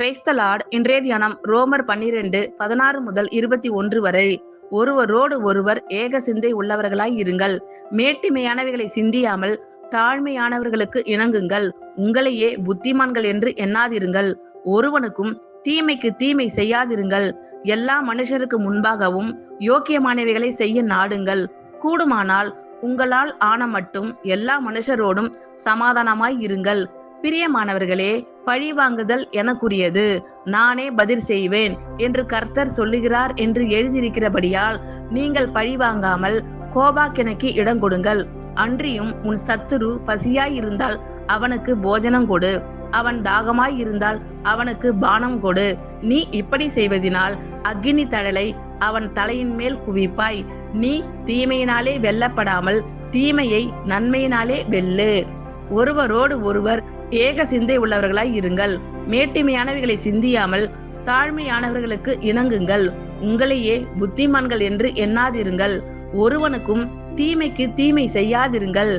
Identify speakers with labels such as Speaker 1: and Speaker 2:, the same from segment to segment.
Speaker 1: Praise the Lord. இன்றைய தியானம் ரோமர் 12:16 முதல் 21 வரை. ஒருவரோடு ஒருவர் ஏக சிந்தை உள்ளவர்களாய் இருங்கள். மேட்டிமையானவைகளை சிந்தியாமல் தாழ்மையானவர்களுக்கு இணங்குங்கள். உங்களையே புத்திமான்கள் என்று எண்ணாதிருங்கள். ஒருவனுக்கும் தீமைக்கு தீமை செய்யாதிருங்கள். எல்லா மனுஷருக்கு முன்பாகவும் யோக்கியமானவைகளை செய்ய நாடுங்கள். கூடுமானால் உங்களால் ஆன மட்டும் எல்லா மனுஷரோடும் சமாதானமாய் இருங்கள். பிரியமானவர்களே, பழிவாங்குதல் எனக்குரியது, நானே பதில் செய்வேன் என்று கர்த்தர் சொல்லுகிறார் என்று எழுதியிருக்கிறபடியால் நீங்கள் பழிவாங்காமல் கோபாக்கினைக்கு இடம் கொடுங்கள். அன்றியும் உன் சத்துரு பசியாய் இருந்தால் அவனுக்கு போஜனம் கொடு, அவன் தாகமாய் இருந்தால் அவனுக்கு பானம் கொடு. நீ இப்படி செய்வதினால் அக்கினி தழலை அவன் தலையின் மேல் குவிப்பாய். நீ தீமையினாலே வெல்லப்படாமல் தீமையை நன்மையினாலே வெல்லு. ஒருவரோடு ஒருவர் ஏக சிந்தை உள்ளவர்களாய் இருங்கள். மேட்டிமையானவைகளை சிந்தியாமல் தாழ்மையானவர்களுக்கு இணங்குங்கள். உங்களையே புத்திமான்கள் என்று எண்ணாதிருங்கள். ஒருவனுக்கும் தீமைக்கு தீமை செய்யாதிருங்கள்.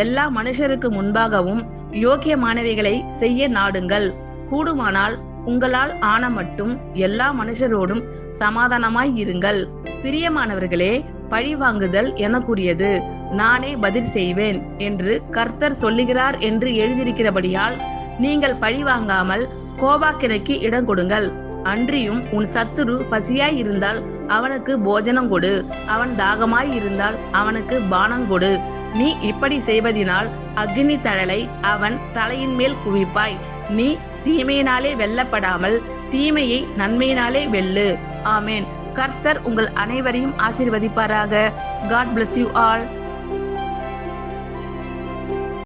Speaker 1: எல்லா மனுஷருக்கு முன்பாகவும் யோக்கியமானவைகளை செய்ய நாடுங்கள். கூடுமானால் உங்களால் ஆன மட்டும் எல்லா மனுஷரோடும் சமாதானமாய் இருங்கள். பிரியமானவர்களே, பழிவாங்குதல் எனக்குரியது, நானே பதில் செய்வேன் என்று கர்த்தர் சொல்லுகிறார் என்று எழுதியிருக்கிறபடியால் நீங்கள் பழிவாங்காமல் கோபாக்கினைக்கு இடம் கொடுங்கள். அன்றியும் உன் சத்துரு பசியாய் இருந்தால் அவனுக்கு போஜனம் கொடு, அவன் தாகமாய் இருந்தால் அவனுக்கு பானம் கொடு. நீ இப்படி செய்வதினால் அக்கினி தழலை அவன் தலையின் மேல் குவிப்பாய். நீ தீமையினாலே வெல்லப்படாமல் தீமையை நன்மையினாலே வெல்லு. ஆமேன். கர்த்தர் உங்கள் அனைவரையும் ஆசீர்வதிப்பாராக. God bless you all.